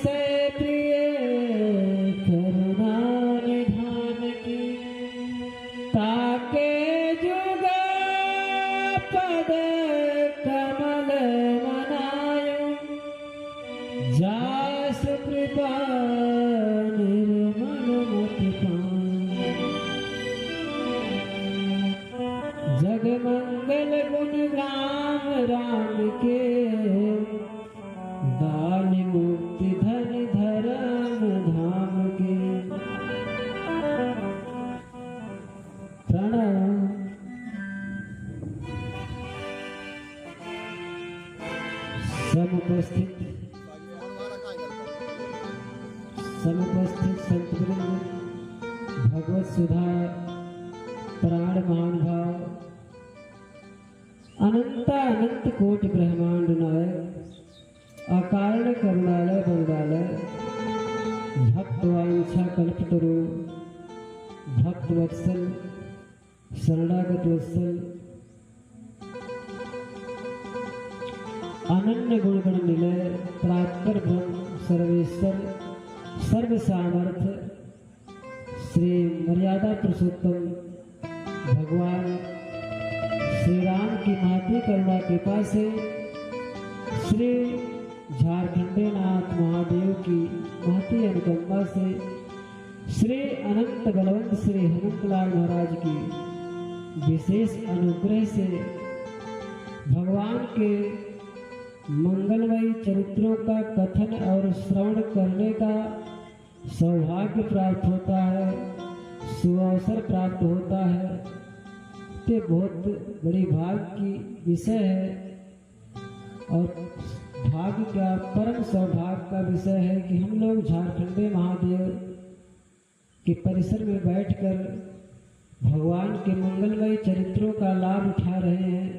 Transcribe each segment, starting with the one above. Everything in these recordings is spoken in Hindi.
से प्रिय करुणा निधान की ताके जुग पद कमल मनायो जास कृपा निर्मल मति पायो जग मंगल गुण राम राम के दान मुक्ति धन धर्म धाम के प्रणाम। समुपस्थित संतवृंद भगवत सुधा प्राण महानुभाव अनंत कोटि ब्रह्मांड नायक अकारण करुणालय बंदालय भक्त वांछा कल्पतरु भक्त वत्सल शरणागत वत्सल अनन्य गुणगण निलय प्राकर ब्रह्म सर्वेश्वर सर्व सामर्थ्य श्री मर्यादा पुरुषोत्तम भगवान श्री राम की महती करुणा कृपा से श्री झारखंडे नाथ महादेव की महती अनुकंपा से श्री अनंत बलवंत श्री हनुमतलाल महाराज की विशेष अनुग्रह से भगवान के मंगलमयी चरित्रों का कथन और श्रवण करने का सौभाग्य प्राप्त होता है, सुअवसर प्राप्त होता है। ये बहुत बड़ी भाग्य की विषय है और भाग्य का परम सौभाग्य का विषय है कि हम लोग झारखंडे महादेव के परिसर में बैठकर भगवान के मंगलमय चरित्रों का लाभ उठा रहे हैं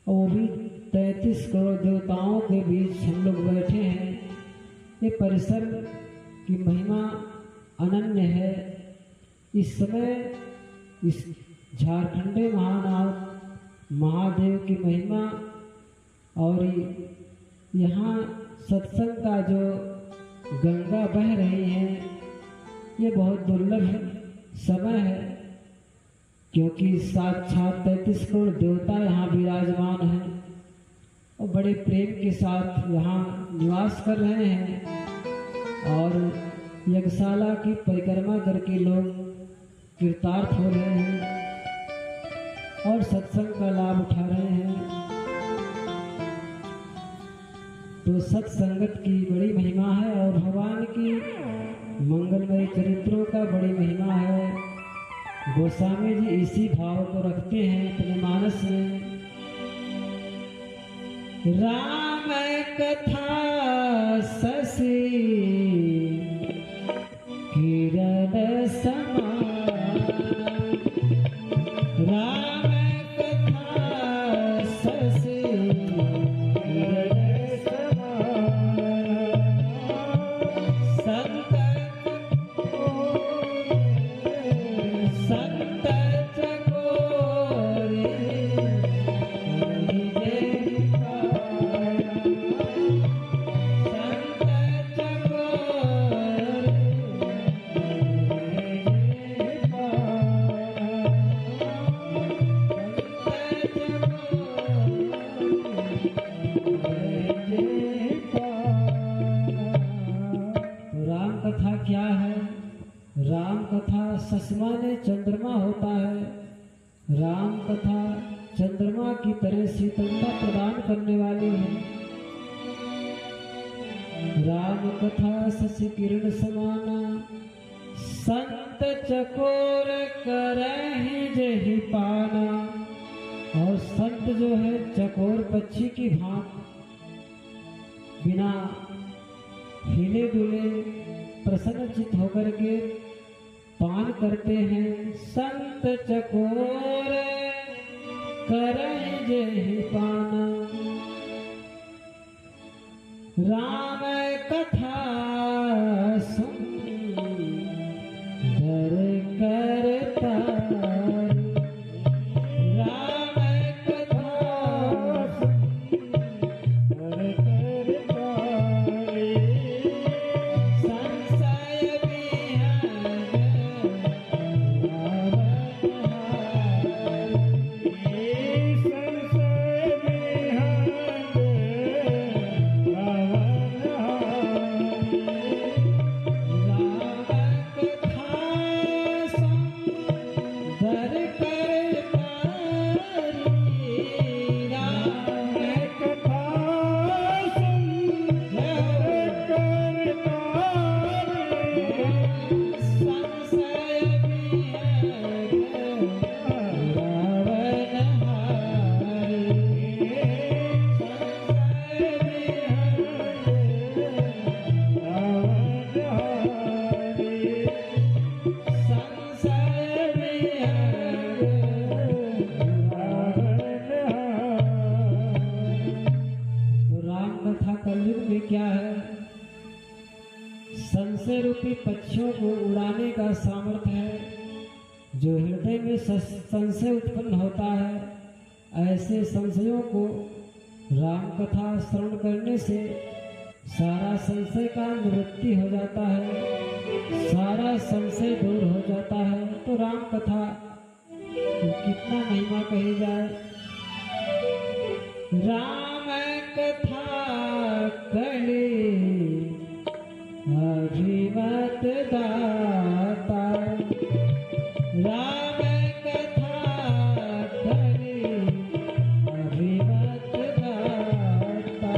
और वो भी 33 करोड़ देवताओं के बीच हम लोग बैठे हैं। ये परिसर की महिमा अनन्य है। इस समय इस झारखंडे महानाथ महादेव की महिमा और यहाँ सत्संग का जो गंगा बह रही है ये बहुत दुर्लभ समय है, क्योंकि साक्षात 33 करोड़ देवता यहाँ विराजमान हैं और बड़े प्रेम के साथ यहाँ निवास कर रहे हैं और यज्ञशाला की परिक्रमा करके लोग कृतार्थ हो रहे हैं और सत्संग का लाभ उठा रहे हैं। तो सत्संगत की बड़ी महिमा है और भगवान की मंगलमय चरित्रों का बड़ी महिमा है। गोस्वामी जी इसी भाव को रखते हैं अपने मानस में। राम कथा शशि किरण समान, राम कथा शशि किरण समान, संत ससमा ने चंद्रमा होता है। राम कथा चंद्रमा की तरह शीतलता प्रदान करने वाली है। राम कथा शशि किरण समाना, संत चकोर करहि जेहि पाना। और संत जो है चकोर पक्षी की भांति बिना हिले डुले प्रसन्नचित होकर के पान करते हैं। संत चकोर करहि जेहि पाना, राम कथा सुंदर करता, राम कथा सुंदर करता, संशय रूपी पक्षियों को उड़ाने का सामर्थ्य है। जो हृदय में संशय उत्पन्न होता है, ऐसे संशयों को राम कथा श्रवण करने से सारा संशय का निवृत्ति हो जाता है, सारा संशय दूर हो जाता है। तो राम कथा कितना महिमा कही जाए। राम कथा कली अभिमत दाता, राम कथा कली अभिमत दाता,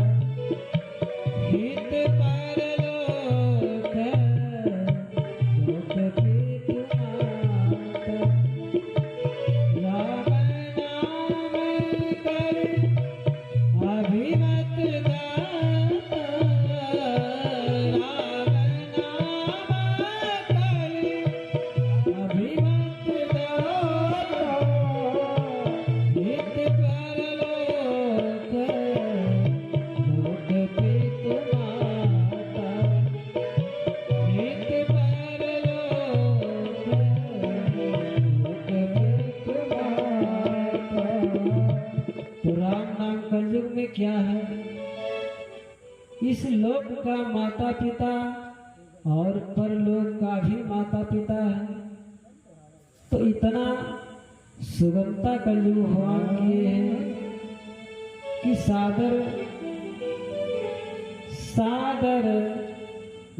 हित परलोक लोक हित माता, राम नाम कली अभिमत दाता, कलयुग में क्या है, इस लोक का माता पिता और परलोक का भी माता पिता है। तो इतना सुगमता कलयुग भगवान किए हैं कि सादर सादर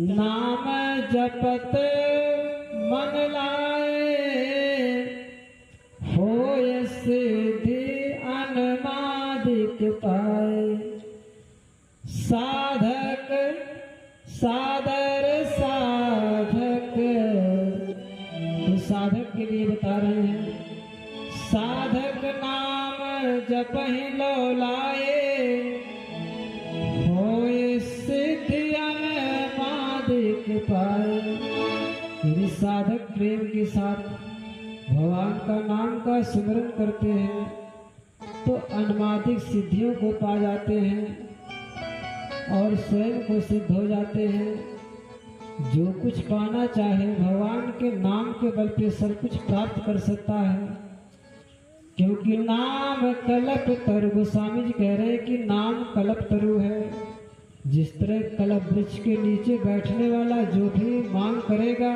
नाम जपत मन लाए, होय सिद्धि अनमादिक पाए। साधक सादर साधक, तो साधक के लिए बता रहे हैं, साधक नाम जपहि लो लाए, होय सिद्धि अनमादिक पाए। यदि साधक प्रेम के साथ भगवान का नाम का स्मरण करते हैं तो अनमादिक सिद्धियों को पा जाते हैं और स्वयं को सिद्ध हो जाते हैं। जो कुछ पाना चाहे भगवान के नाम के बल पे सब कुछ प्राप्त कर सकता है, क्योंकि नाम कल्प तरु। गोस्वामी जी कह रहे हैं कि नाम कल्प तरु है। जिस तरह कल्प वृक्ष के नीचे बैठने वाला जो भी मांग करेगा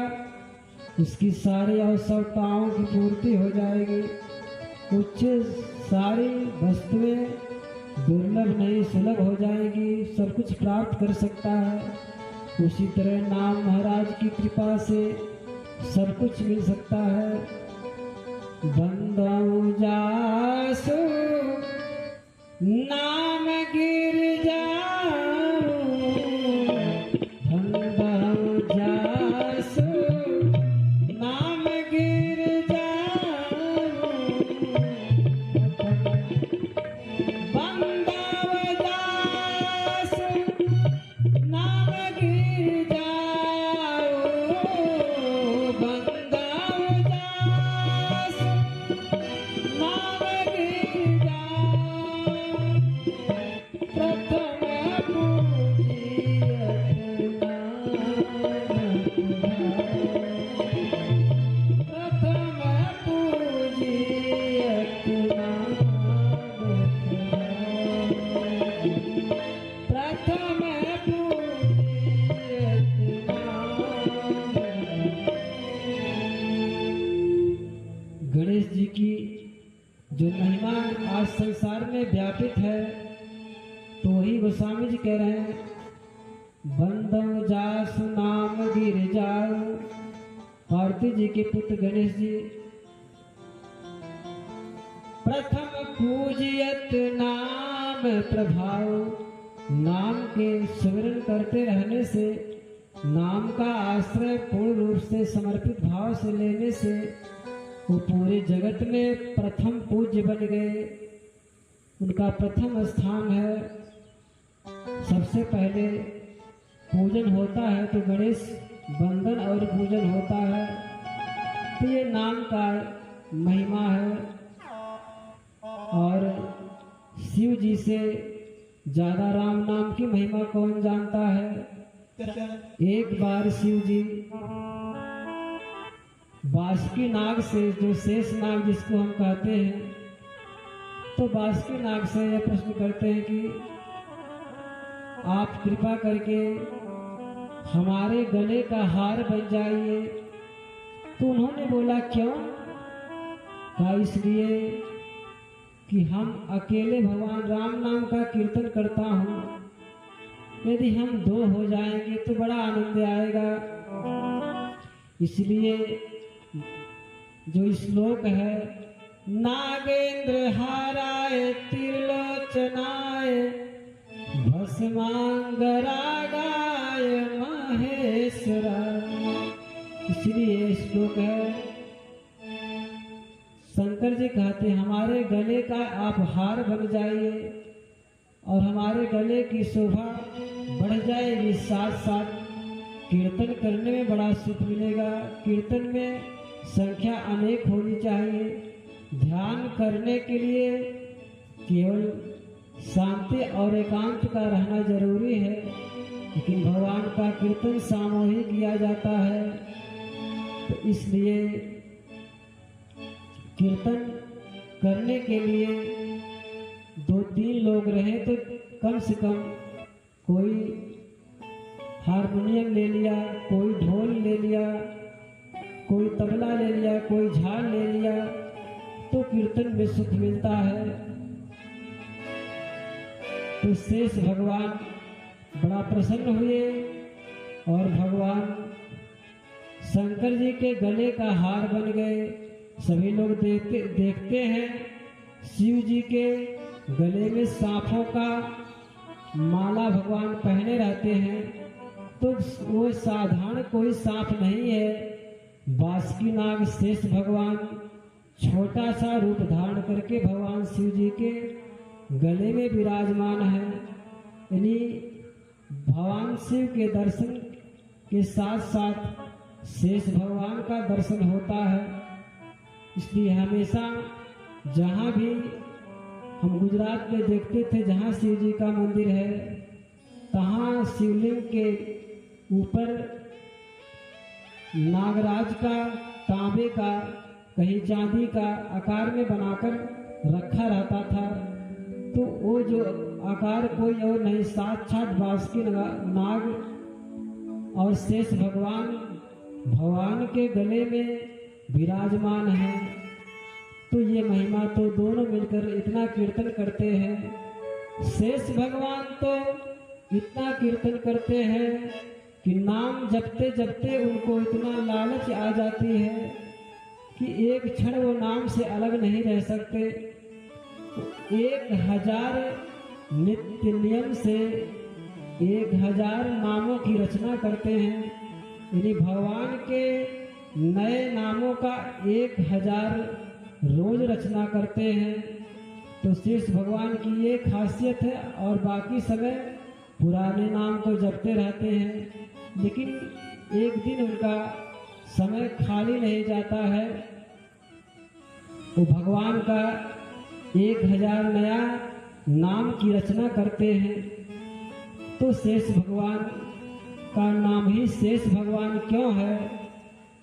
उसकी सारी आवश्यकताओं की पूर्ति हो जाएगी, कुछ सारी वस्तुएं दुर्लभ नहीं सुलभ हो जाएगी, सब कुछ प्राप्त कर सकता है। उसी तरह नाम महाराज की कृपा से सब कुछ मिल सकता है। बंदौ जासु नाम गिर जाऊं, बंदौ जासु नाम गिर जाऊं, बंदौ जासु नाम गिर जाऊं, बंदौ जासु नाम गिर जाऊं, प्रथम पूजियत नाम प्रथम पूजियत नाम प्रथम पूजियत नाम। गणेश जी की जो महिमा आज संसार में व्यापित है, तो वही गोस्वामी जी कह रहे हैं, बंदौ जासु नाम गिर जाओ। पार्थिव जी के पुत्र गणेश जी, प्रथम पूजियत नाम प्रभाव। नाम के स्मरण करते रहने से, नाम का आश्रय पूर्ण रूप से समर्पित भाव से लेने से वो पूरे जगत में प्रथम पूज्य बन गए। उनका प्रथम स्थान है। सबसे पहले पूजन होता है तो गणेश वंदन और पूजन होता है। तो ये नाम का महिमा है। और शिव जी से ज़्यादा राम नाम की महिमा कौन जानता है। एक बार शिव जी बासुकी नाग से, जो शेष नाग जिसको हम कहते हैं, तो बासुकी नाग से यह प्रश्न करते हैं कि आप कृपा करके हमारे गले का हार बन जाइए। तो उन्होंने बोला क्यों? कहा इसलिए कि हम अकेले भगवान राम नाम का कीर्तन करता हूँ, यदि हम दो हो जाएंगे तो बड़ा आनंद आएगा। इसलिए जो श्लोक है, नागेंद्र हाराय त्रिलोचनाय भस्मांगरागाय महेश्वराय, इसलिए श्लोक है। शंकर जी कहते हमारे गले का आप हार बन जाइए और हमारे गले की शोभा बढ़ जाएगी, साथ साथ कीर्तन करने में बड़ा सुख मिलेगा। कीर्तन में संख्या अनेक होनी चाहिए। ध्यान करने के लिए केवल शांति और एकांत का रहना जरूरी है, लेकिन भगवान का कीर्तन सामूहिक किया जाता है। तो इसलिए कीर्तन करने के लिए 2-3 लोग रहे तो कम से कम कोई हारमोनियम ले लिया, कोई ढोल ले लिया, कोई तबला ले लिया, कोई झाल ले लिया, तो कीर्तन में सुख मिलता है। तो शेष भगवान बड़ा प्रसन्न हुए और भगवान शंकर जी के गले का हार बन गए। सभी लोग देखते हैं शिव जी के गले में सांपों का माला भगवान पहने रहते हैं, तो वो साधारण कोई सांप नहीं है। बासुकी नाग शेष भगवान छोटा सा रूप धारण करके भगवान शिव जी के गले में विराजमान है। यानी भगवान शिव के दर्शन के साथ साथ शेष भगवान का दर्शन होता है। इसलिए हमेशा जहाँ भी हम गुजरात में देखते थे, जहाँ शिव जी का मंदिर है, तहाँ शिवलिंग के ऊपर नागराज का तांबे का, कहीं चांदी का आकार में बनाकर रखा रहता था। तो वो जो आकार कोई और नहीं, साक्षात बासुकी नाग और शेष भगवान के गले में विराजमान है। तो ये महिमा तो दोनों मिलकर इतना कीर्तन करते हैं। शेष भगवान तो इतना कीर्तन करते हैं कि नाम जपते जपते उनको इतना लालच आ जाती है कि एक क्षण वो नाम से अलग नहीं रह सकते। 1000 नित्य नियम से 1000 नामों की रचना करते हैं। यानी भगवान के नए नामों का 1000 रोज रचना करते हैं। तो शेष भगवान की ये खासियत है, और बाकी समय पुराने नाम को जपते रहते हैं, लेकिन एक दिन उनका समय खाली नहीं जाता है। वो भगवान का 1000 नया नाम की रचना करते हैं। तो शेष भगवान का नाम ही शेष भगवान क्यों है?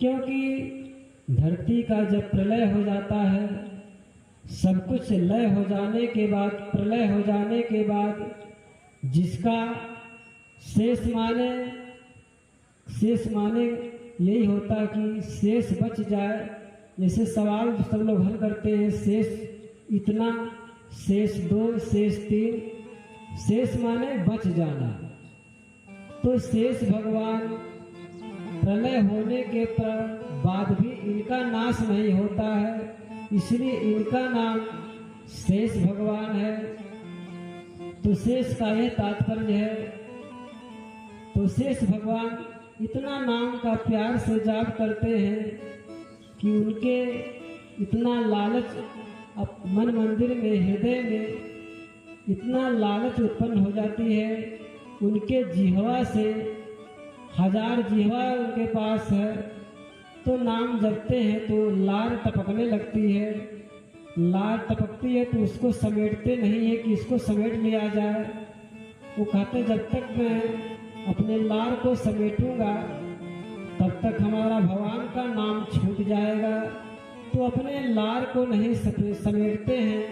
क्योंकि धरती का जब प्रलय हो जाता है, सब कुछ लय हो जाने के बाद, प्रलय हो जाने के बाद जिसका शेष माने यही होता कि शेष बच जाए। जैसे सवाल सब लोग हल करते हैं, शेष इतना, शेष 2, शेष 3, शेष माने बच जाना। तो शेष भगवान प्रलय होने के बाद भी इनका नाश नहीं होता है, इसलिए इनका नाम शेष भगवान है। तो शेष का यह तात्पर्य है। तो शेष भगवान इतना नाम का प्यार से जाप करते हैं कि उनके इतना लालच मन मंदिर में, हृदय में इतना लालच उत्पन्न हो जाती है। उनके जिह्वा से 1000 जिह्वा उनके पास है, तो नाम जपते हैं तो लार टपकने लगती है। लार टपकती है तो उसको समेटते नहीं है कि इसको समेट लिया जाए। वो कहते जब तक मैं अपने लार को समेटूंगा तब तक हमारा भगवान का नाम छूट जाएगा। तो अपने लार को नहीं समेटते हैं,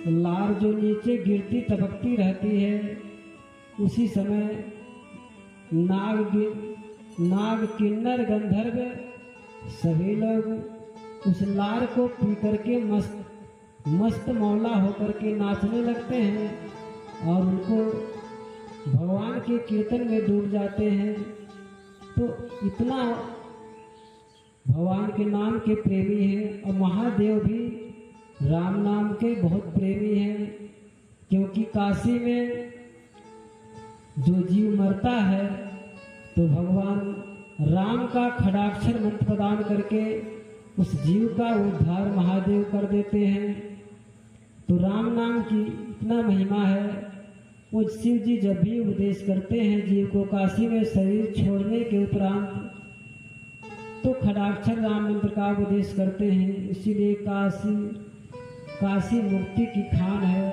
लार जो नीचे गिरती तबकती रहती है, उसी समय नाग किन्नर गंधर्व सभी लोग उस लार को पी करके मस्त मौला होकर के नाचने लगते हैं और उनको भगवान के कीर्तन में डूब जाते हैं। तो इतना भगवान के नाम के प्रेमी हैं। और महादेव भी राम नाम के बहुत प्रेमी हैं, क्योंकि काशी में जो जीव मरता है तो भगवान राम का खड़ाक्षर मंत्र प्रदान करके उस जीव का उद्धार महादेव कर देते हैं। तो राम नाम की इतना महिमा है। वो शिव जी जब भी उपदेश करते हैं जीव को काशी में शरीर छोड़ने के उपरांत, तो खड़ाक्षर राम मंत्र का उपदेश करते हैं। इसीलिए काशी मुक्ति की खान है।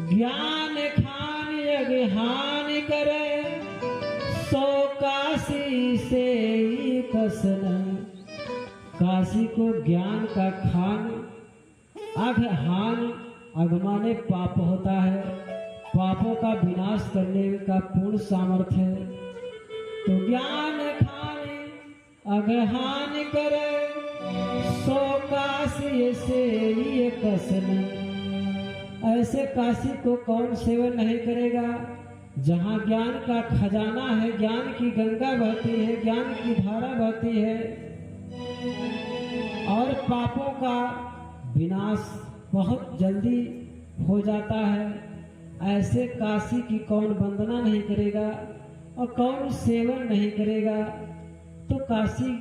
ज्ञान खान यज्ञ हानि करे, सो काशी से ही कसन। काशी को ज्ञान का खान, अघ हान, अघ माने पाप होता है, पापों का विनाश करने का पूर्ण सामर्थ्य है। तो ज्ञान खान अघ हानि करे, सो काशी से ही कसन। ऐसे काशी को कौन सेवन नहीं करेगा जहाँ ज्ञान का खजाना है, ज्ञान की गंगा बहती है, ज्ञान की धारा बहती है और पापों का विनाश बहुत जल्दी हो जाता है। ऐसे काशी की कौन वंदना नहीं करेगा और कौन सेवन नहीं करेगा। तो काशी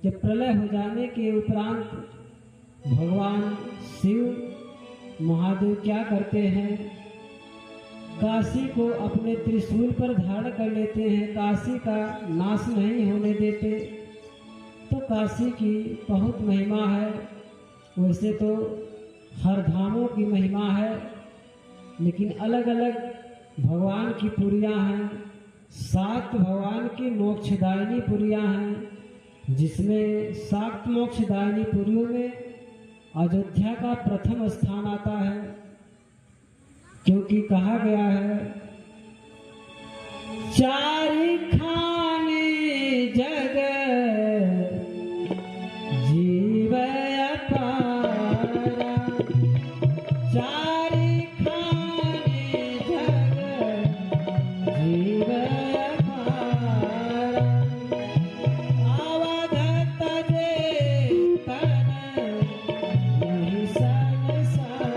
जब प्रलय हो जाने के उपरांत भगवान शिव महादेव क्या करते हैं, काशी को अपने त्रिशूल पर धारण कर लेते हैं, काशी का नाश नहीं होने देते। तो काशी की बहुत महिमा है। वैसे तो हर धामों की महिमा है, लेकिन अलग अलग भगवान की पुरियां हैं। 7 भगवान की मोक्षदायिनी पुरियां हैं, जिसमें 7 मोक्षदायिनी पुरियों में अयोध्या का प्रथम स्थान आता है, क्योंकि कहा गया है चारि खानी जग जीव अपारा, चारि खानी जग जीव अपारा, अवध तजे तन नहीं संसार,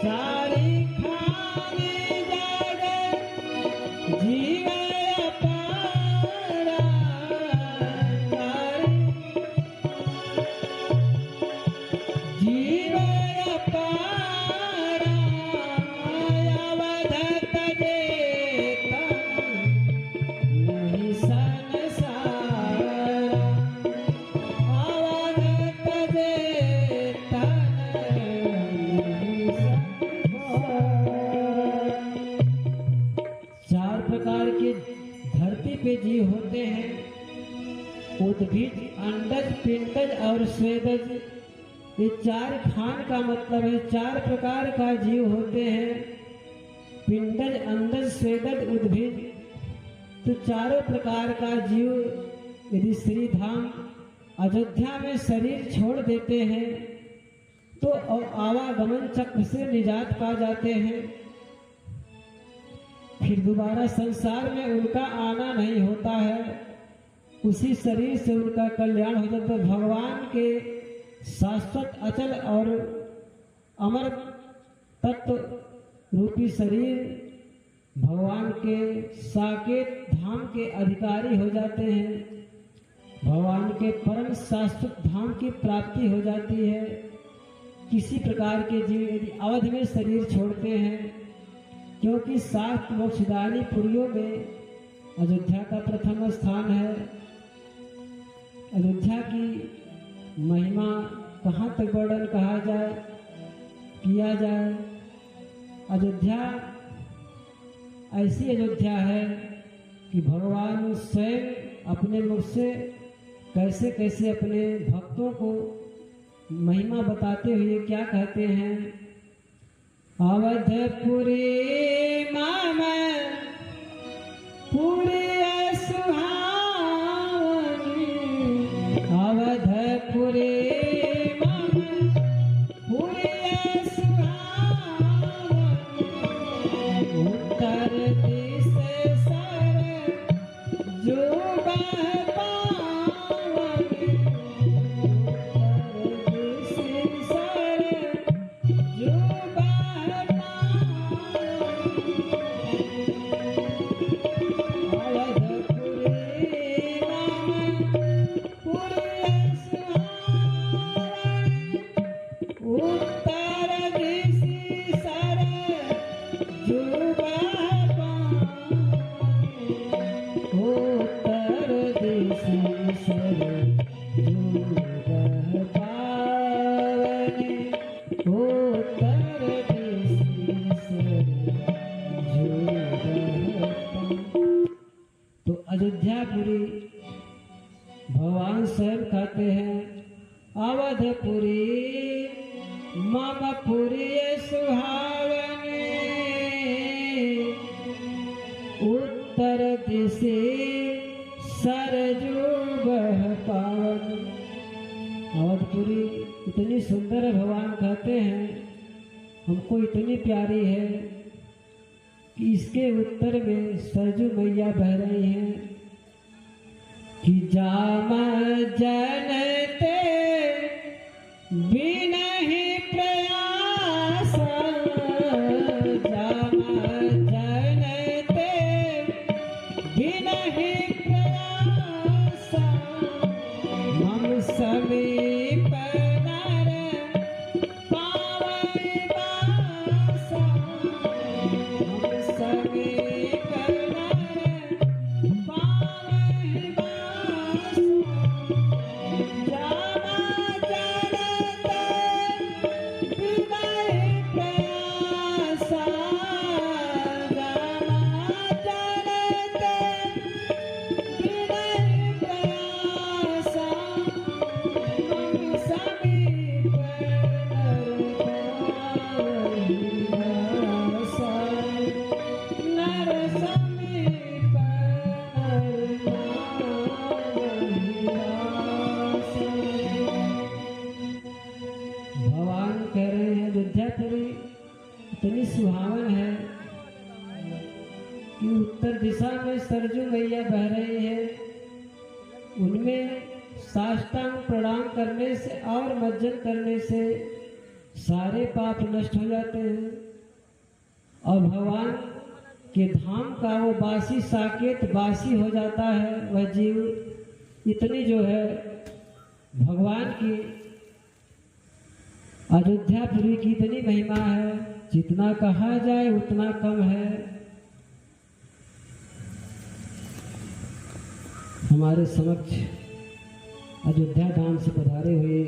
चारि खानी जग जीव अपारा, जीव अपारा, अवध तजे तन नहीं संसार, अवध तजे तन नहीं संसार। 4 प्रकार के धरती पे जीव होते हैं, उद्भिज, अंडज, पिंडज और स्वेदज। ये 4 खान का मतलब है 4 प्रकार का जीव होते हैं, पिंडज, अंडज, स्वेदज, उद्भिज। तो चारों प्रकार का जीव यदि श्री धाम अयोध्या में शरीर छोड़ देते हैं तो आवागमन चक्र से निजात पा जाते हैं, फिर दोबारा संसार में उनका आना नहीं होता है। उसी शरीर से उनका कल्याण हो जाता है। भगवान के शाश्वत, अचल और अमर तत्व रूपी शरीर भगवान के साकेत धाम के अधिकारी हो जाते हैं। भगवान के परम शाश्वत धाम की प्राप्ति हो जाती है। किसी प्रकार के जीव यदि अवध में शरीर छोड़ते हैं, क्योंकि 7 मोक्षदायिनी पुरियों में अयोध्या का प्रथम स्थान है। अयोध्या की महिमा कहाँ तक वर्णन किया जाए। अयोध्या ऐसी अयोध्या है कि भगवान स्वयं अपने मुख से कैसे कैसे अपने भक्तों को महिमा बताते हुए क्या कहते हैं। अवधपुरी मामा पूरी सुहावनी, अवधपुरी उत्तर दिश सर जो बह पावनी, उत्तर दिश सर जो बह पावनी, अवधपुरी पूरी सुहावनी, उत्तर दिश सर जो उत्तर दिश सर जो बह पावनी, उत्तर दिश सर जो बह पावनी। तो अयोध्यापुरी भगवान स्वयं कहते हैं अवधपुरी ममपुरी सुहावनी, उत्तर दिशे सरजू बह पावन। अवधपुरी इतनी सुंदर है, भगवान कहते हैं हमको इतनी प्यारी है कि इसके उत्तर में सरजू मैया बह रही हैं कि जाम जनते बिनहि प्रयास, जाम जनते बिनहि प्रयास, हम समीप नर पावै बास, हम समीप नर पावै बास, जाम जनते बिनहि प्रयास, जाम जनते बिनहि प्रयास, हम समीप नर पावै बास, नर समीप नर पावै बास। भगवान कह रहे हैं अयोध्यापुरी इतनी सुहावन है कि उत्तर दिशा में सरजू मैया बह रही है, उनमें साष्टांग प्रणाम करने से और मज्जन करने से सारे पाप नष्ट हो जाते हैं और भगवान के धाम का वो बासी साकेत बासी हो जाता है वह जीव। इतनी जो है भगवान की अयोध्यापुरी की इतनी महिमा है, जितना कहा जाए उतना कम है। हमारे समक्ष अयोध्या धाम से पधारे हुए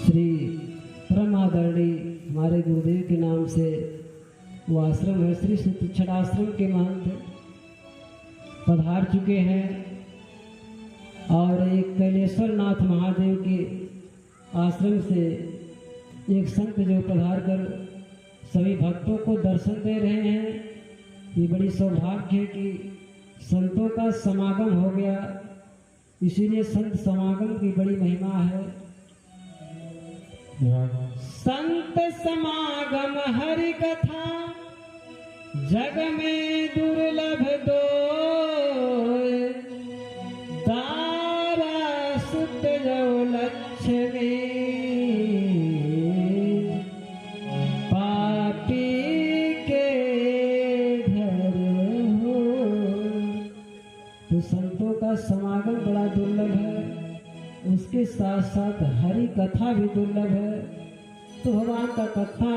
श्री परम आदरणीय हमारे गुरुदेव के नाम से वो आश्रम है श्री सुतीक्षण आश्रम के महंत पधार चुके हैं और एक कैलेश्वर नाथ महादेव के आश्रम से एक संत जो पधार कर सभी भक्तों को दर्शन दे रहे हैं। ये बड़ी सौभाग्य है कि संतों का समागम हो गया, इसीलिए संत समागम की बड़ी महिमा है। संत समागम हरि कथा जग में दुर्लभ दो, दारा सुत जो लक्ष्मी पापी के घर हो। तो संतों का समागम बड़ा दुर्लभ है, उसके साथ साथ हरि कथा भी दुर्लभ है। तो भगवान का कथा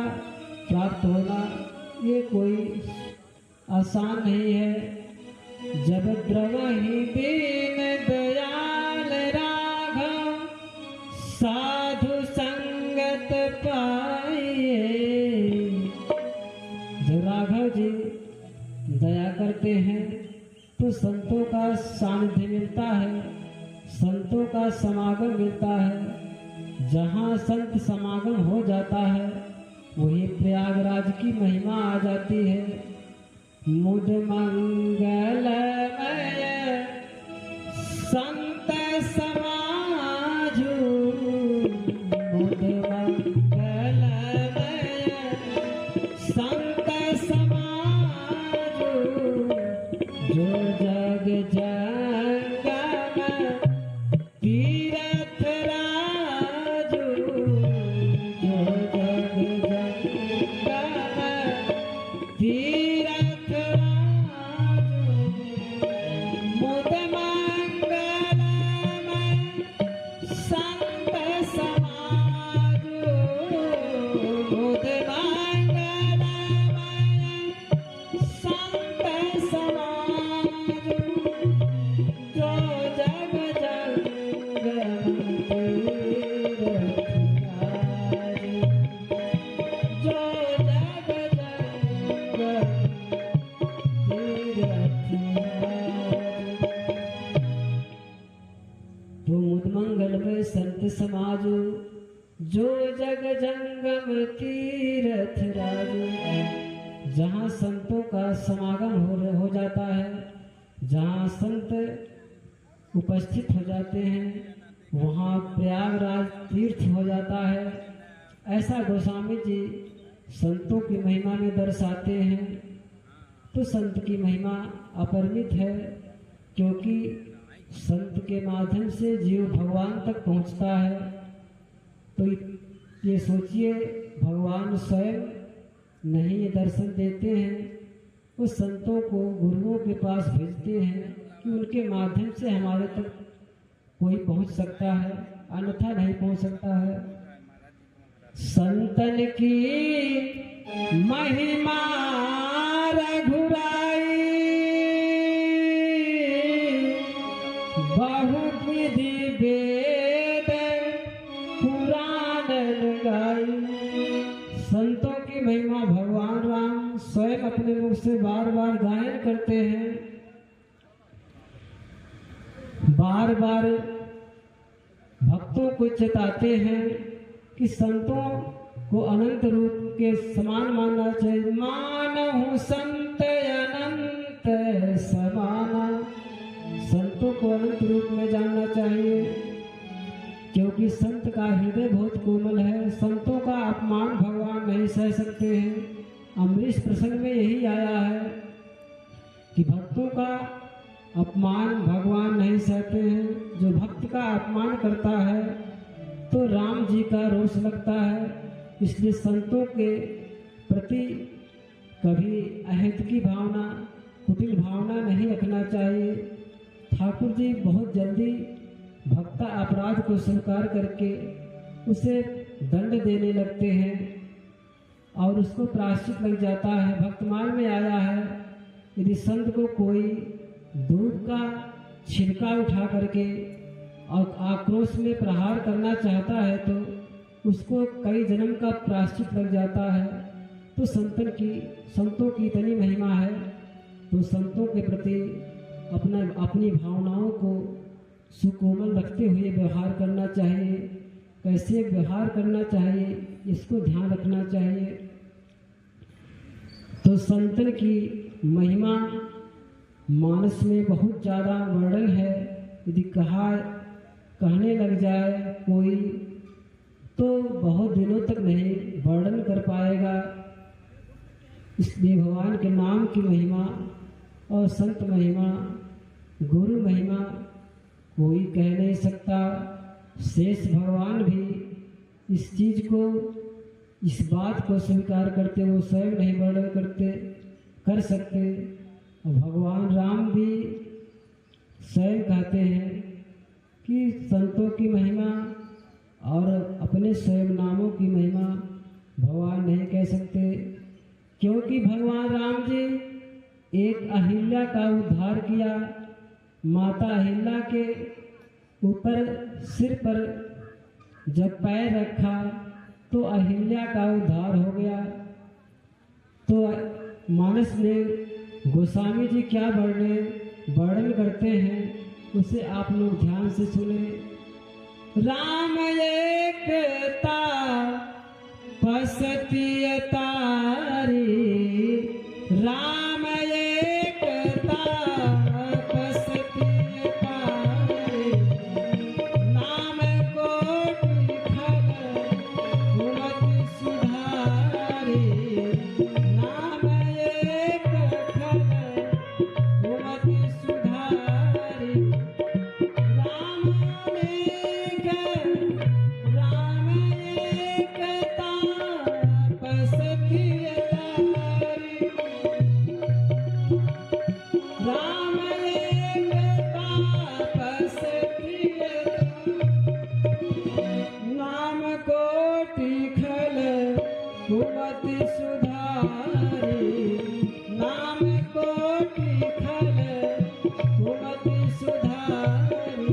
प्राप्त होना ये कोई आसान नहीं है। जब द्रवहि दीन दयाल राघव साधु संगत पाइए, राघव जी दया करते हैं तो संतों का सानिध्य मिलता है, संतों का समागम मिलता है। जहाँ संत समागम हो जाता है वही प्रयागराज की महिमा आ जाती है। मुद मंगलमय संत समाजू, मुद मंगलमय संत समाजू, जो जग जंगम तीरथ राजू, जो जग जंगम तीरथ राजू। मुद मंगलमय संत समाजू, मुद मंगलमय संत समाजू, जो जग जंगम तीरथ राजू, जो जग जंगम तीरथ राजू। तो मुद मंगल में संत समाजो, जो जग जंगम तीरथ राजू। जहाँ संतों का समागम हो जाता है, जहाँ संत उपस्थित हो जाते हैं, वहाँ प्रयागराज तीर्थ हो जाता है। ऐसा गोस्वामी जी संतों की महिमा में दर्शाते हैं। तो संत की महिमा अपरिमित है, क्योंकि संत के माध्यम से जीव भगवान तक पहुंचता है। तो ये सोचिए, भगवान स्वयं नहीं ये दर्शन देते हैं, उस संतों को गुरुओं के पास भेजते हैं कि उनके माध्यम से हमारे तक कोई पहुंच सकता है, अन्यथा नहीं पहुंच सकता है। संतन की महिमा रघुराई, बहुत विधि वेद पुराण गाई। संतों की महिमा भगवान राम स्वयं अपने मुख से बार बार गायन करते हैं, बार बार भक्तों को चेताते हैं कि संतों को अनंत रूप के समान मानना चाहिए। मानहु संत अनंत समाना, संतों को अनंत रूप में जानना चाहिए, क्योंकि संत का हृदय बहुत कोमल है। संतों का अपमान भगवान नहीं सह सकते हैं। अमरीश प्रसंग में यही आया है कि भक्तों का अपमान भगवान नहीं सहते हैं। जो भक्त का अपमान करता है तो राम जी का रोष लगता है। इसलिए संतों के प्रति कभी अहित की भावना, कुटिल भावना नहीं रखना चाहिए। ठाकुर जी बहुत जल्दी भक्त अपराध को स्वीकार करके उसे दंड देने लगते हैं और उसको प्रायश्चित लग जाता है। भक्तमाल में आया है, यदि संत को कोई दूध का छिलका उठा करके और आक्रोश में प्रहार करना चाहता है तो उसको कई जन्म का प्रायश्चित लग जाता है। तो संतों की इतनी महिमा है, तो संतों के प्रति अपनी भावनाओं को सुकोमल रखते हुए व्यवहार करना चाहिए। कैसे व्यवहार करना चाहिए इसको ध्यान रखना चाहिए। तो संतन की महिमा मानस में बहुत ज़्यादा वर्णन है। यदि कहने लग जाए कोई तो बहुत दिनों तक नहीं वर्णन कर पाएगा। इसलिए भगवान के नाम की महिमा और संत महिमा, गुरु महिमा कोई कह नहीं सकता। शेष भगवान भी इस चीज को, इस बात को स्वीकार करते, वो स्वयं नहीं वर्णन कर सकते। और भगवान राम भी स्वयं कहते हैं कि संतों की महिमा और अपने स्वयं नामों की महिमा भगवान नहीं कह सकते, क्योंकि भगवान राम जी एक अहिल्या का उद्धार किया। माता अहिल्या के ऊपर सिर पर जब पैर रखा तो अहिल्या का उद्धार हो गया। तो मानस में गोस्वामी जी क्या वर्णन करते हैं उसे आप लोग ध्यान से सुने। राम एकता पसती तारी, राम एकता पसती तारी, नाम कोटि खल गुणति सुधारी, नाम एक खल गुणति सुधारी, राम एकता पसती तारी, राम एकता पसती नाम कोटि खल गुणति सुधारी, नाम कोटि खल गुणति सुधारी।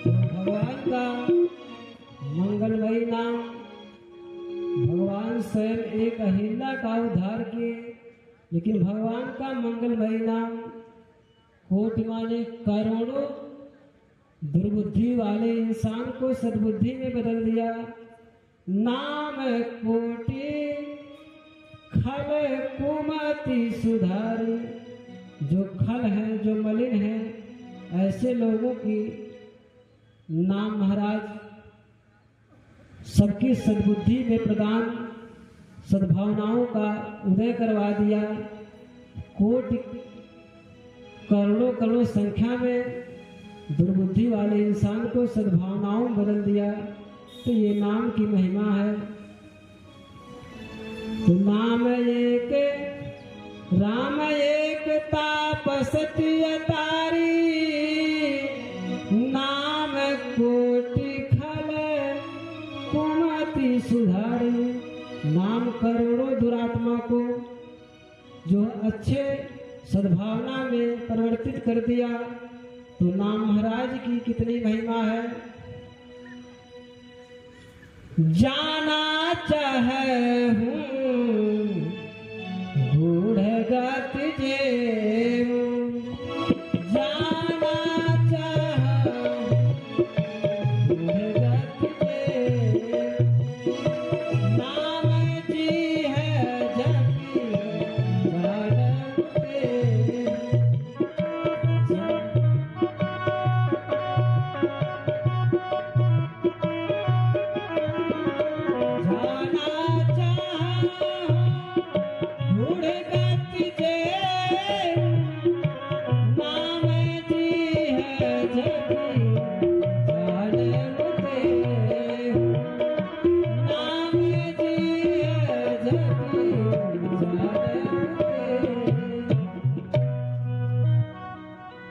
भगवान का मंगलमयी नाम, भगवान स्वयं एक अहिल्या का उद्धार किए, लेकिन भगवान का मंगलमयी नाम कोटि माने करोड़ों दुर्बुद्धि वाले इंसान को सद्बुद्धि में बदल दिया। नाम कोटि खल कुमति सुधारी, जो खल है, जो मलिन है, ऐसे लोगों की नाम महाराज सबकी सद्बुद्धि में प्रदान, सद्भावनाओं का उदय करवा दिया। कोटि करोड़ों करोड़ संख्या में दुर्बुद्धि वाले इंसान को सद्भावनाओं में बदल दिया। तो ये नाम की महिमा है। तो नाम एक, राम एक तापसती तारी, नाम कोटि खल कुमति सुधारी। नाम करोड़ों दुरात्मा को जो अच्छे सद्भावना में परिवर्तित कर दिया। तो नाम महाराज की कितनी महिमा है। जाना चाहे हूँ गूढ़ गति जेऊ, जाना चाहे गूढ़ गति जेऊ, नाम जी है जपी जड़ते।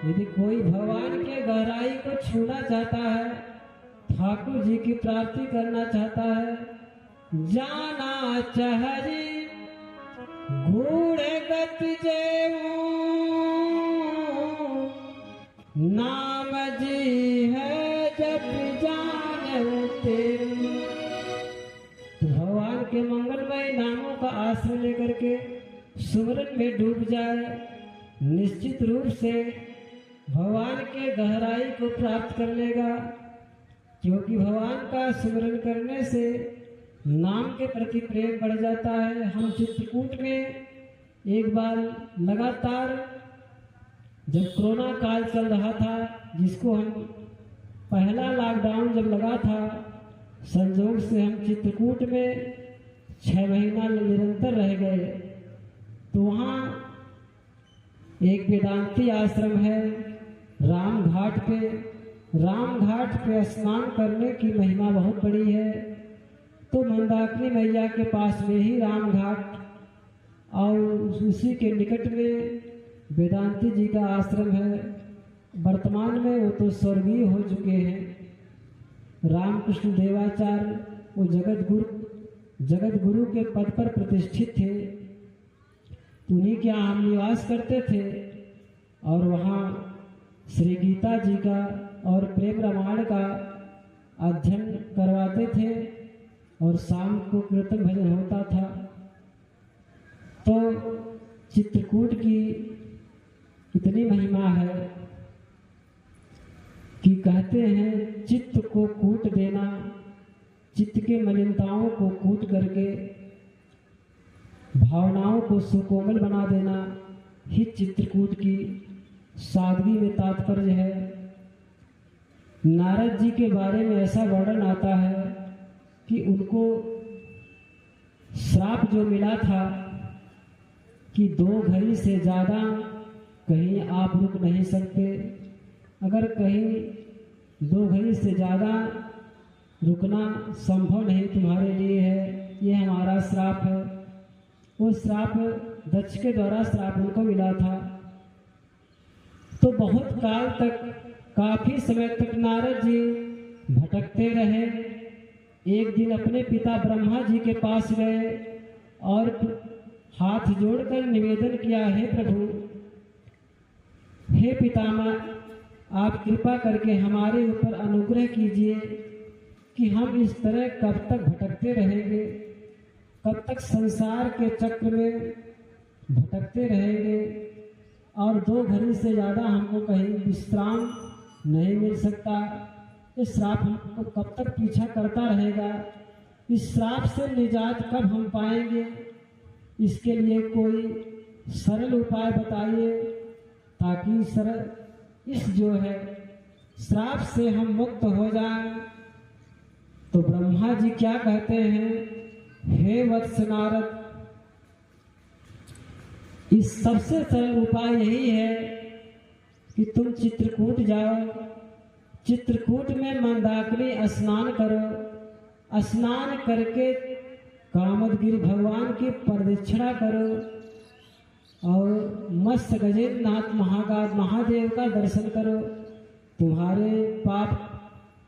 यदि कोई भगवान के गहराई को छूना चाहता है, ठाकुर जी की प्राप्ति करना चाहता है, जाना चाहरी गूढ़ गति जेऊ, नाम जी है जप जानते। तो भगवान के मंगलमय नामों का आश्रय लेकर के सुमरन में डूब जाए, निश्चित रूप से भगवान के गहराई को प्राप्त कर लेगा। क्योंकि भगवान का स्मरण करने से नाम के प्रति प्रेम बढ़ जाता है। हम चित्रकूट में एक बार लगातार जब कोरोना काल चल रहा था, जिसको हम पहला लॉकडाउन जब लगा था, संयोग से हम चित्रकूट में 6 महीना निरंतर रह गए। तो वहाँ एक वेदांती आश्रम है राम घाट पे स्नान करने की महिमा बहुत बड़ी है। तो मंदाकिनी मैया के पास में ही राम घाट और उसी के निकट में वेदांती जी का आश्रम है। वर्तमान में वो तो स्वर्गीय हो चुके हैं। रामकृष्ण देवाचार्य वो जगत गुरु के पद पर प्रतिष्ठित थे। उन्हीं के यहाँ हम निवास करते थे और वहाँ श्री गीता जी का और प्रेम रामायण का अध्ययन करवाते थे और शाम को कीर्तन भजन होता था। तो चित्रकूट की इतनी महिमा है कि कहते हैं चित्त को कूट देना, चित्त के मलिनताओं को कूट करके भावनाओं को सुकोमल बना देना ही चित्रकूट की सादगी में तात्पर्य है। नारद जी के बारे में ऐसा वर्णन आता है कि उनको श्राप जो मिला था कि 2 घड़ी से ज़्यादा कहीं आप रुक नहीं सकते, अगर कहीं 2 घड़ी से ज़्यादा रुकना संभव नहीं तुम्हारे लिए है, ये हमारा श्राप है। वो श्राप दक्ष के द्वारा श्राप उनको मिला था। तो बहुत काल तक, काफी समय तक नारद जी भटकते रहे। एक दिन अपने पिता ब्रह्मा जी के पास गए और हाथ जोड़कर निवेदन किया, हे प्रभु, हे पितामह, आप कृपा करके हमारे ऊपर अनुग्रह कीजिए कि हम इस तरह कब तक भटकते रहेंगे, कब तक संसार के चक्र में भटकते रहेंगे और 2 घड़ी से ज़्यादा हमको कहीं विश्राम नहीं मिल सकता। इस श्राप हमको कब तक पीछा करता रहेगा, इस श्राप से निजात कब हम पाएंगे, इसके लिए कोई सरल उपाय बताइए ताकि सरल इस जो है श्राप से हम मुक्त हो जाएं। तो ब्रह्मा जी क्या कहते हैं, हे वत्स नारद, इस सबसे सरल उपाय यही है कि तुम चित्रकूट जाओ, चित्रकूट में मंदाकिनी स्नान करो, स्नान करके कामदगिरि भगवान की प्रदक्षिणा करो और मस्त गजेंद्र नाथ महादेव का दर्शन करो, तुम्हारे पाप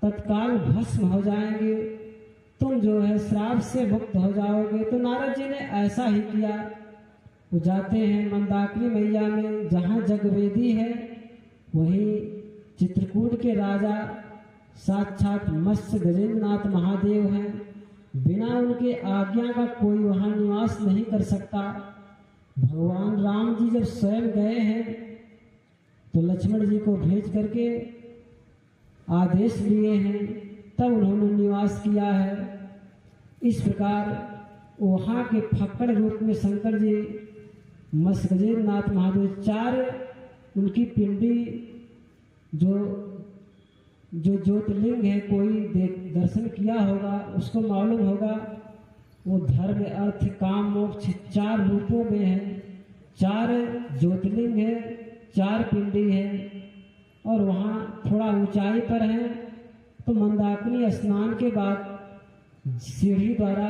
तत्काल भस्म हो जाएंगे, तुम जो है श्राप से मुक्त हो जाओगे। तो नारद जी ने ऐसा ही किया। वो जाते हैं मंदाकिनी मैया में, जहाँ जगवेदी है वहीं चित्रकूट के राजा साक्षात मत्स्य गजेंद्र नाथ महादेव हैं। बिना उनके आज्ञा का कोई वहाँ निवास नहीं कर सकता। भगवान राम जी जब स्वयं गए हैं तो लक्ष्मण जी को भेज करके आदेश लिए हैं, तब उन्होंने निवास किया है। इस प्रकार वहाँ के फक्कड़ रूप में शंकर जी मत्स्य गजेंद्र नाथ महादेव 4 उनकी पिंडी जो ज्योतिर्लिंग है, कोई दर्शन किया होगा उसको मालूम होगा, वो धर्म अर्थ काम मोक्ष 4 रूपों में है। 4 ज्योतिर्लिंग है, 4 पिंडी है और वहाँ थोड़ा ऊंचाई पर है। तो मंदाकिनी स्नान के बाद सीढ़ी द्वारा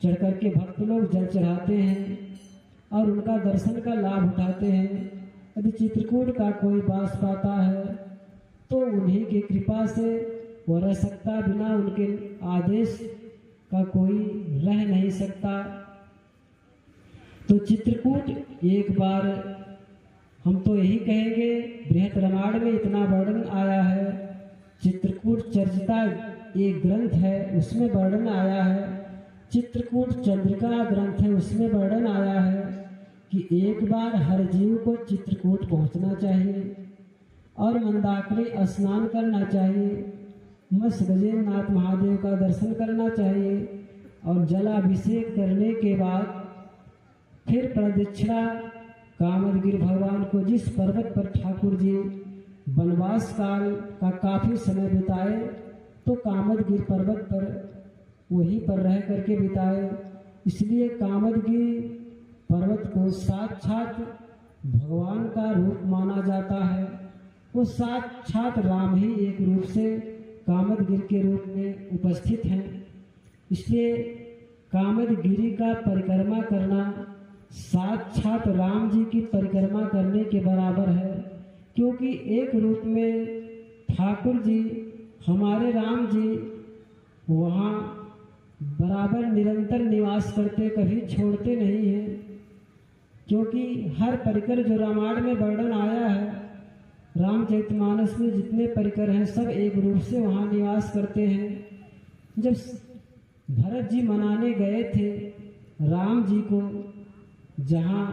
चढ़ करके भक्त लोग जल चढ़ाते हैं और उनका दर्शन का लाभ उठाते हैं। यदि चित्रकूट का कोई वास पाता है तो उन्हीं की कृपा से वो रह सकता, बिना उनके आदेश का कोई रह नहीं सकता। तो चित्रकूट एक बार हम तो यही कहेंगे, बृहत रामायण में इतना वर्णन आया है, चित्रकूट चर्चिता एक ग्रंथ है उसमें वर्णन आया है, चित्रकूट चंद्रिका ग्रंथ है उसमें वर्णन आया है कि एक बार हर जीव को चित्रकूट पहुंचना चाहिए और मंदाकिनी स्नान करना चाहिए, मत्स्य गजेंद्र नाथ महादेव का दर्शन करना चाहिए और जलाभिषेक करने के बाद फिर प्रदक्षिणा कामदगिरि भगवान को, जिस पर्वत पर ठाकुर जी वनवास काल का काफ़ी समय बिताए, तो कामदगिरि पर्वत पर वहीं पर रह करके बिताए। इसलिए कामदगिरि पर्वत को साक्षात भगवान का रूप माना जाता है। वो साक्षात राम ही एक रूप से कामदगिरि के रूप में उपस्थित हैं। इसलिए कामदगिरि का परिक्रमा करना साक्षात राम जी की परिक्रमा करने के बराबर है, क्योंकि एक रूप में ठाकुर जी हमारे राम जी वहाँ बराबर निरंतर निवास करते, कभी छोड़ते नहीं हैं। क्योंकि हर परिकर जो रामायण में वर्णन आया है, रामचरितमानस में जितने परिकर हैं सब एक रूप से वहाँ निवास करते हैं। जब भरत जी मनाने गए थे राम जी को, जहाँ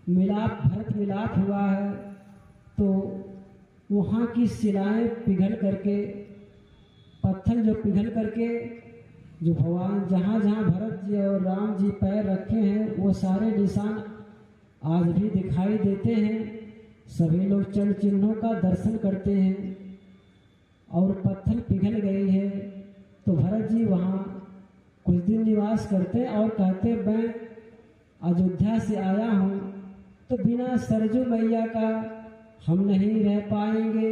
भरत मिलाप हुआ है, तो वहाँ की शिलाएं पिघल करके, पत्थर जो पिघल करके, जो भगवान जहाँ जहाँ भरत जी और राम जी पैर रखे हैं वो सारे निशान आज भी दिखाई देते हैं। सभी लोग चल चिन्हों का दर्शन करते हैं और पत्थर पिघल गई है तो भरत जी वहाँ कुछ दिन निवास करते और कहते मैं अयोध्या से आया हूँ तो बिना सरजू मैया का हम नहीं रह पाएंगे।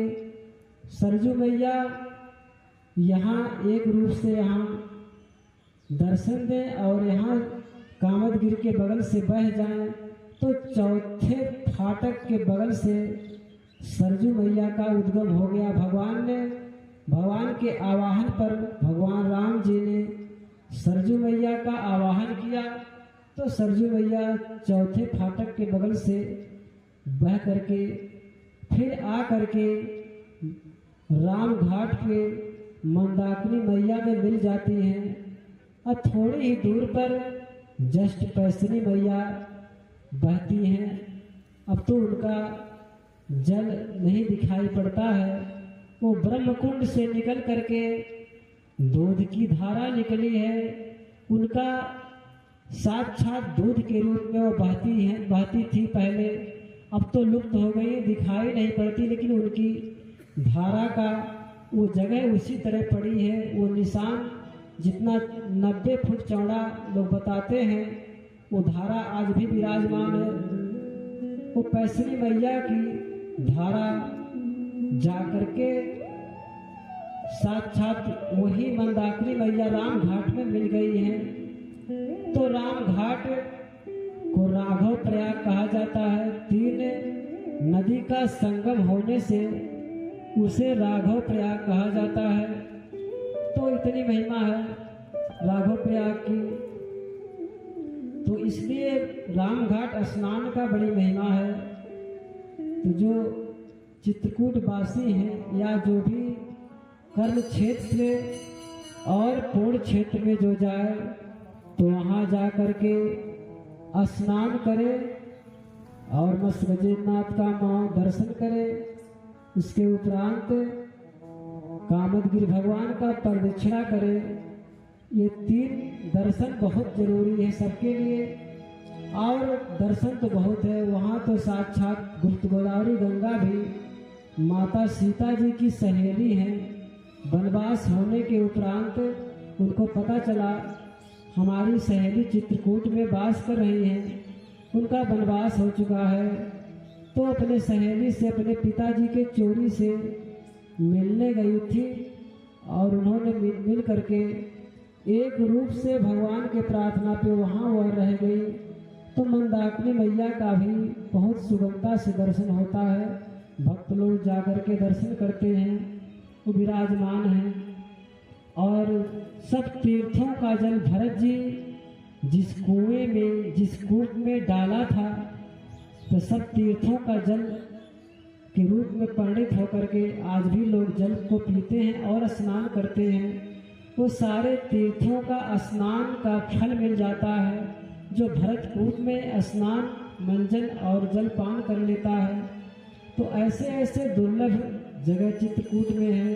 सरजू मैया यहाँ एक रूप से यहाँ दर्शन दें और यहाँ कामदगिरी के बगल से बह जाएं तो चौथे फाटक के बगल से सरजू मैया का उद्गम हो गया। भगवान के आवाहन पर भगवान राम जी ने सरजू मैया का आवाहन किया तो सरजू मैया चौथे फाटक के बगल से बह करके फिर आ करके राम घाट पे मंदाकिनी मैया में मिल जाती हैं और थोड़ी ही दूर पर जस्ट पैसनी मैया बहती हैं। अब तो उनका जल नहीं दिखाई पड़ता है, वो ब्रह्मकुंड से निकल करके दूध की धारा निकली है, उनका साक्षात दूध के रूप में वो बहती थी पहले, अब तो लुप्त हो गई, दिखाई नहीं पड़ती, लेकिन उनकी धारा का वो जगह उसी तरह पड़ी है। वो निशान जितना 90 फुट चौड़ा लोग बताते हैं वो धारा आज भी विराजमान है। वो पैसनी मैया की धारा जा करके साक्षात वही मंदाकिनी मैया राम घाट में मिल गई है। तो राम घाट को राघव प्रयाग कहा जाता है। 3 नदी का संगम होने से उसे राघव प्रयाग कहा जाता है। तो इतनी महिमा है राघव प्रयाग की, तो इसलिए राम घाट स्नान का बड़ी महिमा है। तो जो चित्रकूट वासी हैं या जो भी कर्ण क्षेत्र से और पूर्ण क्षेत्र में जो जाए तो वहाँ जा कर के स्नान करे और मत्स्यनाथ का दर्शन करे। इसके उपरांत कामदगिरि भगवान का प्रदक्षिणा करे। ये 3 दर्शन बहुत जरूरी है सबके लिए। और दर्शन तो बहुत है, वहाँ तो साक्षात गुप्त गोदावरी गंगा भी माता सीता जी की सहेली हैं। वनवास होने के उपरांत उनको पता चला हमारी सहेली चित्रकूट में वास कर रही हैं, उनका वनवास हो चुका है, तो अपने सहेली से अपने पिताजी के चोरी से मिलने गई थी और उन्होंने मिल करके एक रूप से भगवान के प्रार्थना पे वहाँ वह रह गई। तो मंदाकिनी मैया का भी बहुत सुगमता से दर्शन होता है, भक्त लोग जाकर के दर्शन करते हैं, वो विराजमान हैं। और सब तीर्थों का जल भरत जी जिस कुएं में जिस कूप में डाला था, तो सब तीर्थों का जल के रूप में परिणित होकर के आज भी लोग जल को पीते हैं और स्नान करते हैं। वो सारे तीर्थों का स्नान का फल मिल जाता है। जो भरत कूप में स्नान मंजन और जल पान कर लेता है, तो ऐसे ऐसे दुर्लभ जगह चित्रकूट में है।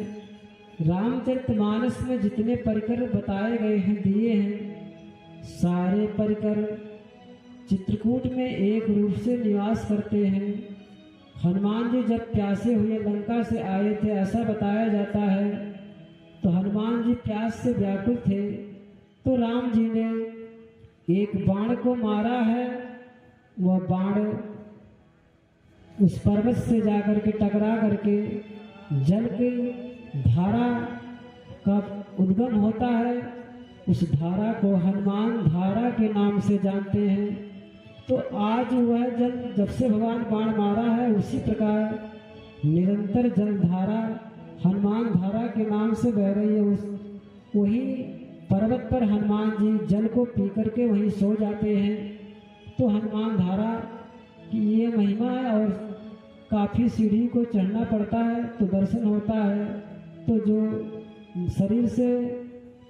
रामचरितमानस में जितने परिकर बताए गए हैं, दिए हैं, सारे परिकर चित्रकूट में एक रूप से निवास करते हैं। हनुमान जी जब प्यासे हुए लंका से आए थे, ऐसा बताया जाता है, तो हनुमान जी प्यास से व्याकुल थे, तो राम जी ने एक बाण को मारा है। वह बाण उस पर्वत से जाकर के टकरा करके जल की धारा का उद्गम होता है। उस धारा को हनुमान धारा के नाम से जानते हैं। तो आज वह जल जब से भगवान बाण मारा है, उसी प्रकार निरंतर जल धारा हनुमान धारा के नाम से बह रही है। वही पर्वत पर हनुमान जी जल को पी करके वहीं सो जाते हैं। तो हनुमान धारा की ये महिमा है। और काफ़ी सीढ़ी को चढ़ना पड़ता है तो दर्शन होता है। तो जो शरीर से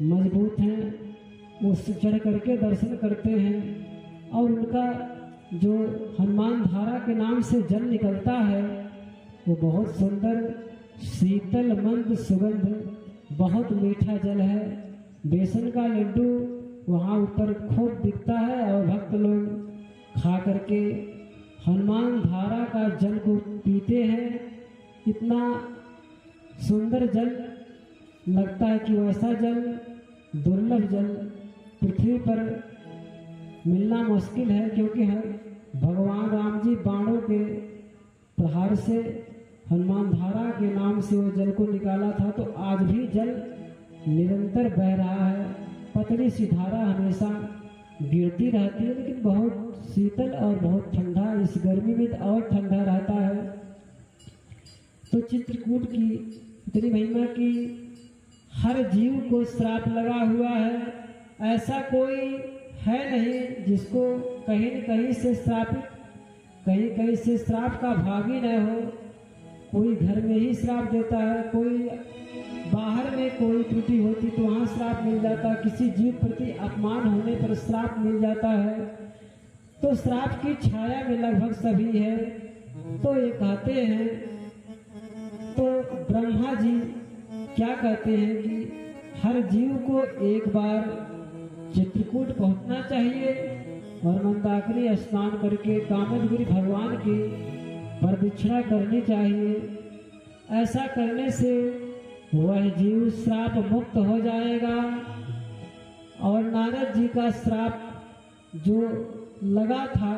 मजबूत हैं वो चढ़ करके दर्शन करते हैं। और उनका जो हनुमान धारा के नाम से जल निकलता है वो बहुत सुंदर शीतल मंद सुगंध बहुत मीठा जल है। बेसन का लड्डू वहाँ ऊपर खूब बिकता है और भक्त लोग खा करके हनुमान धारा का जल को पीते हैं। इतना सुंदर जल लगता है कि वैसा जल दुर्लभ जल पृथ्वी पर मिलना मुश्किल है, क्योंकि भगवान राम जी बाणों के प्रहार से हनुमान धारा के नाम से वो जल को निकाला था। तो आज भी जल निरंतर बह रहा है। पतली सी धारा हमेशा गिरती रहती है, लेकिन बहुत शीतल और बहुत ठंडा, इस गर्मी में तो और ठंडा रहता है। तो चित्रकूट की इतनी महिमा की हर जीव को श्राप लगा हुआ है। ऐसा कोई है नहीं जिसको कहीं न कहीं से श्रापित, कहीं कहीं से श्राप का भागी न हो। कोई घर में ही श्राप देता है, कोई बाहर में कोई त्रुटि होती तो वहाँ श्राप मिल जाता है, किसी जीव प्रति अपमान होने पर श्राप मिल जाता है। तो श्राप की छाया में लगभग सभी है। तो ये कहते हैं, तो ब्रह्मा जी क्या कहते हैं कि हर जीव को एक बार चित्रकूट पहुंचना चाहिए और मंदाकिनी स्नान करके कामदगिरि भगवान की प्रदक्षिणा करनी चाहिए। ऐसा करने से वह जीव श्राप मुक्त हो जाएगा। और नारद जी का श्राप जो लगा था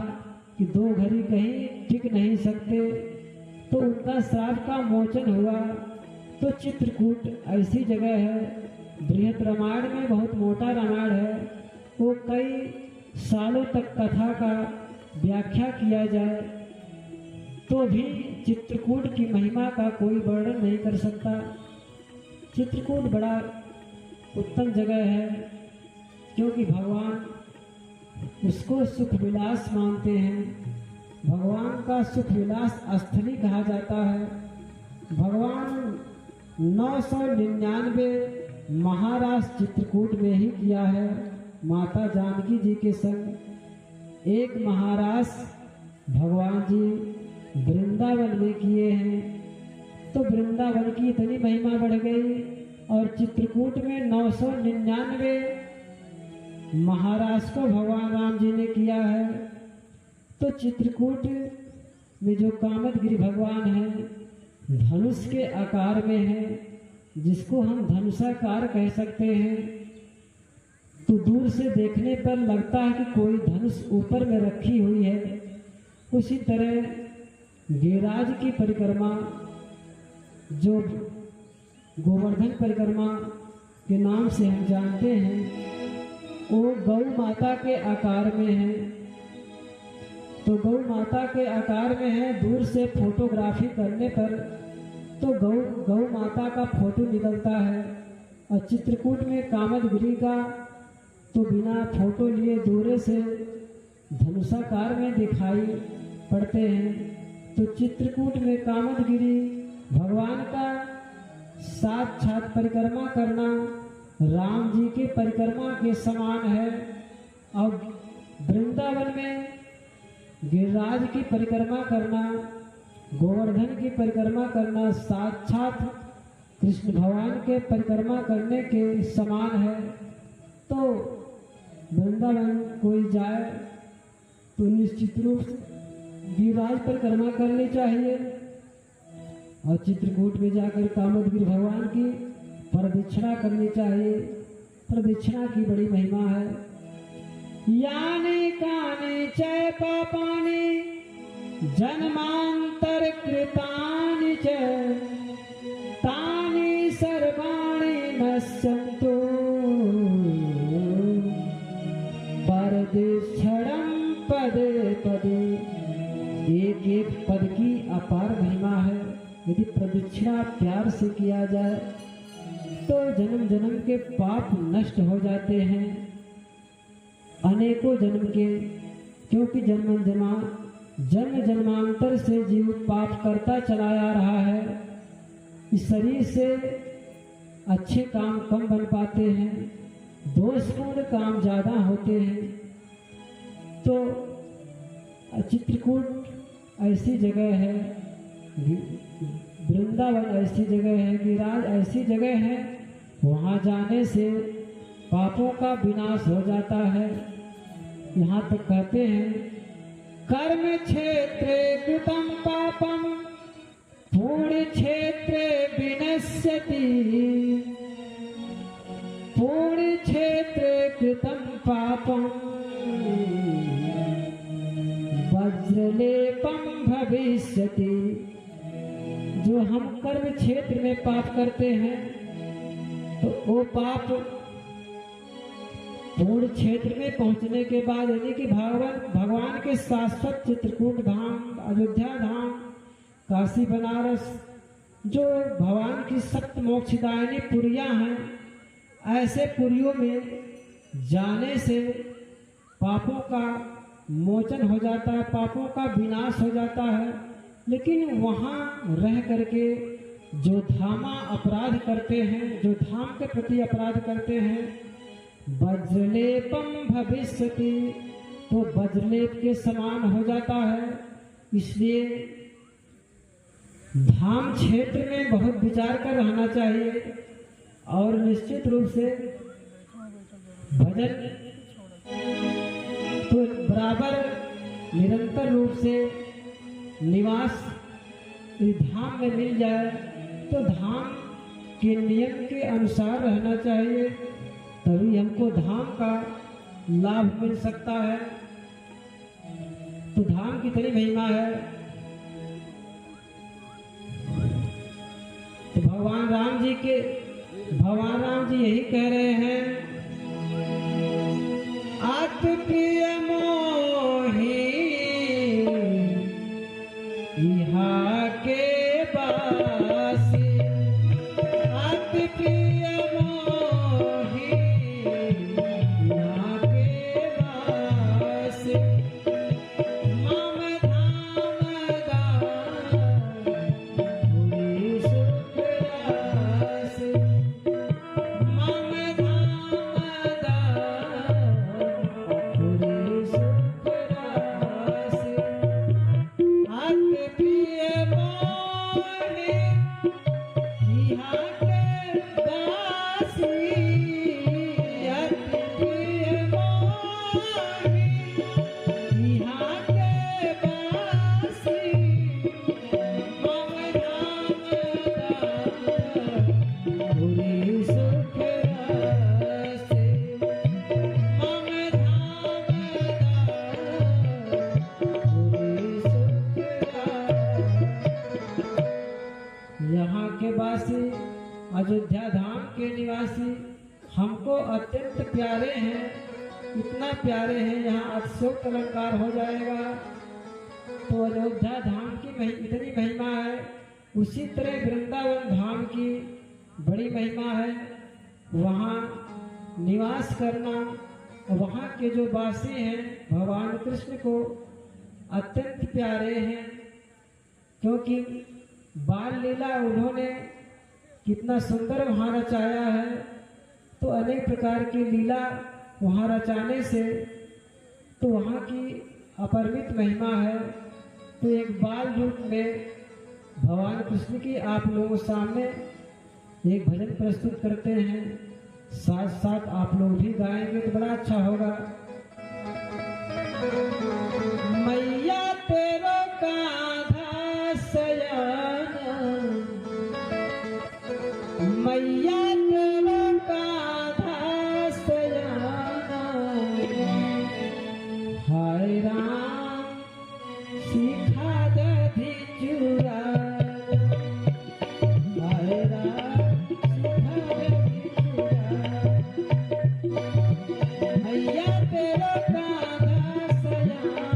कि 2 घड़ी कहीं टिक नहीं सकते, तो उनका श्राप का मोचन हुआ। तो चित्रकूट ऐसी जगह है, बृहत रामायण में बहुत मोटा रामायण है, वो कई सालों तक कथा का व्याख्या किया जाए तो भी चित्रकूट की महिमा का कोई वर्णन नहीं कर सकता। चित्रकूट बड़ा उत्तम जगह है, क्योंकि भगवान उसको सुख विलास मानते हैं। भगवान का सुख विलास स्थली कहा जाता है। भगवान 999 महारास चित्रकूट में ही किया है। माता जानकी जी के संग एक महारास भगवान जी वृंदावन में किए हैं। तो वृंदावन की इतनी महिमा बढ़ गई और चित्रकूट में 999 महारास को भगवान राम जी ने किया है। तो चित्रकूट में जो कामदगिरि भगवान है धनुष के आकार में है, जिसको हम धनुषाकार कह सकते हैं। तो दूर से देखने पर लगता है कि कोई धनुष ऊपर में रखी हुई है। उसी तरह गिरिराज की परिक्रमा जो गोवर्धन परिक्रमा के नाम से हम जानते हैं, वो गौ माता के आकार में है। तो गौ माता के आकार में है। दूर से फोटोग्राफी करने पर तो गौ माता का फोटो निकलता है। और चित्रकूट में कामदगिरि का तो बिना फोटो लिए दूर से धनुषाकार में दिखाई पड़ते हैं। तो चित्रकूट में कामदगिरि भगवान का साक्षात परिक्रमा करना राम जी के परिक्रमा के समान है। और वृंदावन में गिरिराज की परिक्रमा करना, गोवर्धन की परिक्रमा करना साक्षात कृष्ण भगवान के परिक्रमा करने के समान है। तो वृंदावन कोई जाए तो निश्चित रूप से गिरिराज परिक्रमा करनी चाहिए और चित्रकूट में जाकर कामदगिरि भगवान की प्रदक्षिणा करनी चाहिए। प्रदक्षिणा की बड़ी महिमा है। यानी कानी च पापानि जन्मांतर कृतानि च तानि सर्वाणि नश्यन्तु प्रदक्षिणं पदे पदे। एक एक पद की अपार महिमा है। यदि प्रदक्षिणा प्यार से किया जाए तो जन्म जन्म के पाप नष्ट हो जाते हैं, अनेकों जन्म के। क्योंकि जन्म जन्मांतर से जीव पाप करता चला आ रहा है। इस शरीर से अच्छे काम कम बन पाते हैं, दोषपूर्ण काम ज्यादा होते हैं। तो चित्रकूट ऐसी जगह है, वृंदावन ऐसी जगह है, गिरिराज ऐसी जगह है, वहाँ जाने से पापों का विनाश हो जाता है। यहाँ तक कहते हैं, कर्म क्षेत्रे कृतं पापम पुण्य क्षेत्रे विनश्यति, पुण्य क्षेत्रे कृतं पापम वज्रलेपम भविष्यति। जो हम कर्म क्षेत्र में पाप करते हैं तो वो पाप पूर्ण क्षेत्र में पहुंचने के बाद, यानी कि भगवान के शाश्वत चित्रकूट धाम, अयोध्या धाम, काशी बनारस, जो भगवान की सप्त मोक्षदायिनी पुरियां हैं, ऐसे पुरियों में जाने से पापों का मोचन हो जाता है, पापों का विनाश हो जाता है। लेकिन वहाँ रह करके जो धामा अपराध करते हैं, जो धाम के प्रति अपराध करते हैं, वज्रलेपम भविष्यति, तो वज्रलेप के समान हो जाता है। इसलिए धाम क्षेत्र में बहुत विचार कर रहना चाहिए और निश्चित रूप से भजन तो बराबर निरंतर रूप से निवास धाम में मिल जाए तो धाम के नियम के अनुसार रहना चाहिए, तभी हमको धाम का लाभ मिल सकता है। तो धाम कितनी महिमा है। तो भगवान राम जी यही कह रहे हैं, आत्प्रिय मोहि यहाँ के बासी, आत्प्रिय मोहि यहाँ के बासी, मम धाम दारी सुख रासी, मम धाम दारी सुख रासी, आत्प्रिय मोहि यहाँ के बासी, आत्प्रिय मोहि यहाँ के बासी, मम धाम दारी सुख रासी, मम धाम दारी सुख रासी। यहाँ के वासी, अयोध्या धाम के निवासी हमको अत्यंत प्यारे हैं, इतना प्यारे हैं, यहाँ अतिशयोक्त अलंकार हो जाएगा। तो अयोध्या धाम की इतनी महिमा है, उसी तरह वृंदावन धाम की बड़ी महिमा है। वहाँ निवास करना, वहाँ के जो वासी हैं भगवान कृष्ण को अत्यंत प्यारे हैं, क्योंकि बाल लीला उन्होंने कितना सुंदर वहाँ रचाया है। तो अनेक प्रकार की लीला वहाँ रचाने से तो वहाँ की अपरिमित महिमा है। तो एक बाल रूप में भगवान कृष्ण की आप लोगों सामने एक भजन प्रस्तुत करते हैं, साथ साथ आप लोग भी गाएंगे तो बड़ा अच्छा होगा। मैया तेरो कान्हा सयाना, मैया तेरो कान्हा सयाना, हाय राम सिखा दधी चूरा, हाय राम सिखा दधी चूरा, मैया तेरो कान्हा सयाना,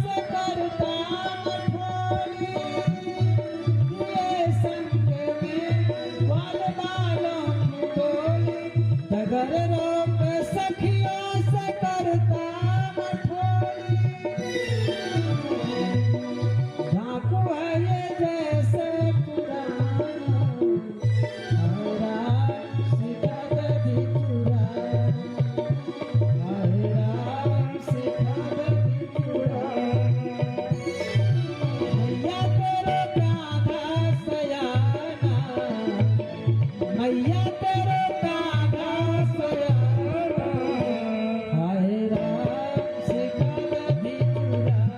से करता मठोली, ये संग में ग्वाल बालों की टोली, डगर रोक सखियों से करता मठोली। झांकू है ये जैसे पुराना, हरा सीधा गधी चुराना, हरा सीधा गधी चुराना। मैया तेरे कांधा सयाना, मैया तेरे कांधा सयाना, हरा सीधा गधी चुराना।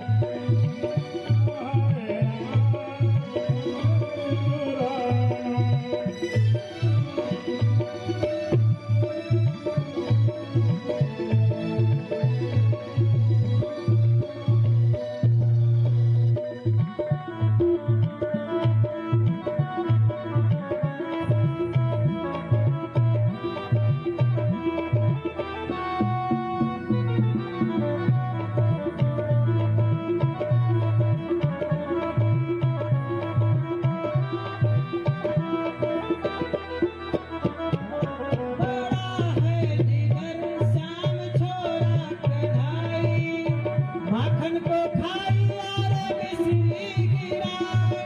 माखन को खाई और मिश्री गिराई,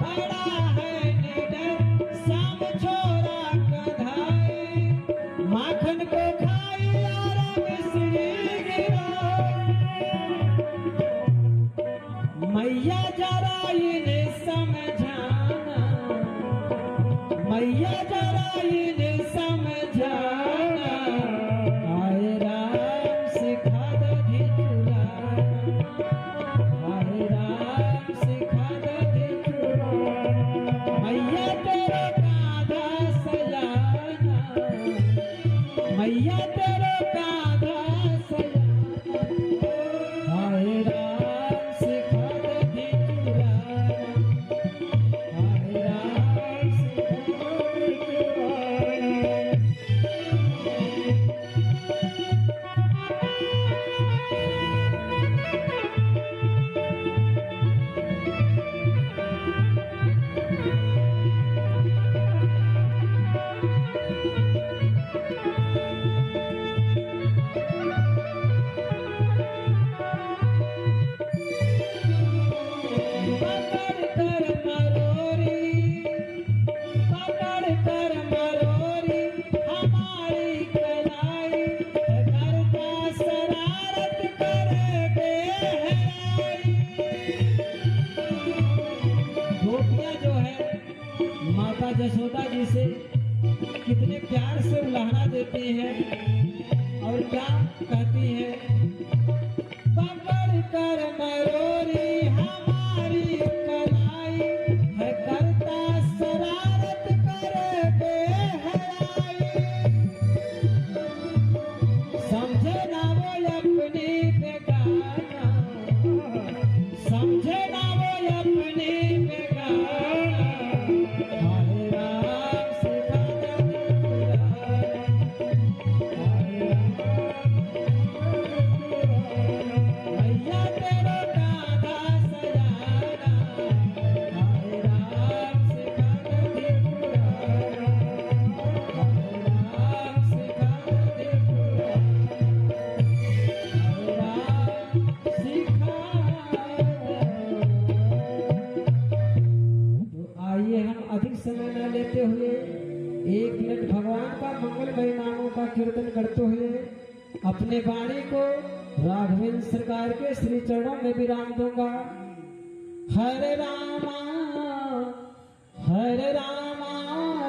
बड़ा है निडर शाम छोरा कन्हाई, माखन को खाई और मिश्री गिराई। मैया जरा इन्हें समझाना, मैया जरा इन्हें समझाना, आए राम सिखा दधी चुराना, आए राम सिखा दधी चुराना। मैया तेरे कांधा सयाना, मैया तेरे कांधा सयाना, आए राम सिखा दधी चुराना, आए राम सिखा दधी चुराना। पकड़ कर मरोरी, पकड़ कर मरोरी, हमारी कलाई, करता शरारत करे बेहराई। गोपियां जो है माता जसोदा जी से कितने प्यार से उलाहना देती है और क्या कहती है, पकड़ कर मरोरी हमारी कलाई, है करता शरारत करे बेहराई। समझे ना वो अपनी बेगाना, समझे ना वो अपनी बेगाना, आए राम सिखा दधी चुराना, आए राम। मैया तेरे कांधा सयाना, आए राम सिखा दधी चुराना, आए राम सिखा दधी चुराना, आए राम सिखा। तो आइए हम अधिक समय न लेते हुए 1 मिनट भगवान का मंगलमय नामों का कीर्तन करते हुए अपने वाणी को राघवेंद्र सरकार के श्री चरणों में विराम दूंगा। हरे रामा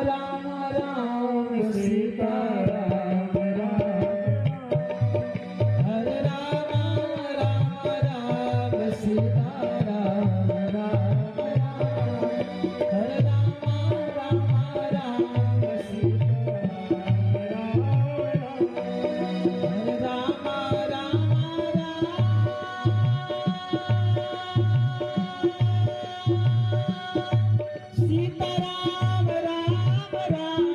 राम राम सीता राम राम, हरे रामा राम सीता राम राम राम, हरे रामा राम सीता राम राम, हरे रामा राम सीता राम राम राम,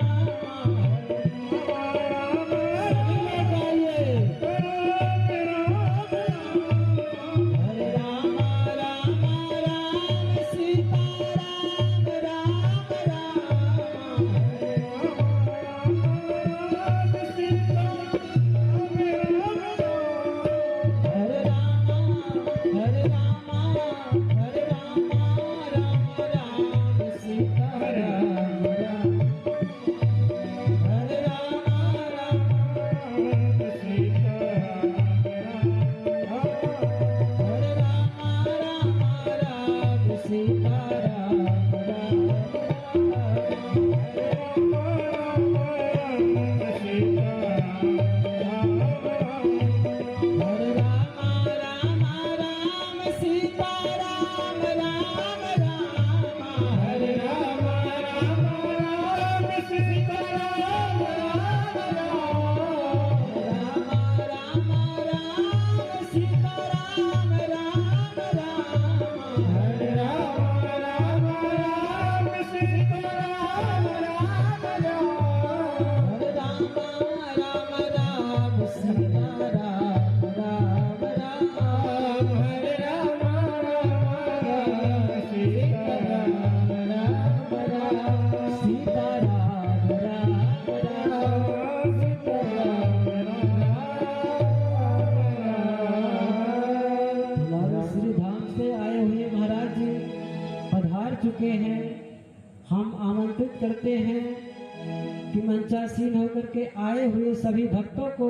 के आए हुए सभी भक्तों को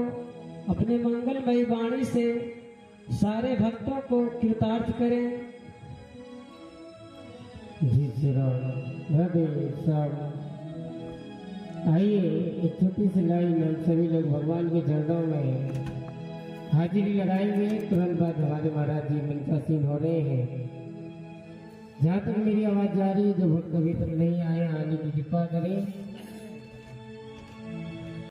अपने मंगलमयी वाणी से सारे भक्तों को कृतार्थ करें। जी श्री राम। राधे श्याम। आइए एक छोटी सी लाइन में सभी लोग भगवान के चरणों में हाजिरी लगाएंगे। तुरंत बाद हमारे महाराज जी मंचासीन हो रहे हैं। जहाँ तक मेरी आवाज जा रही है, जो भक्त अभी तक नहीं आए आने की कृपा करें।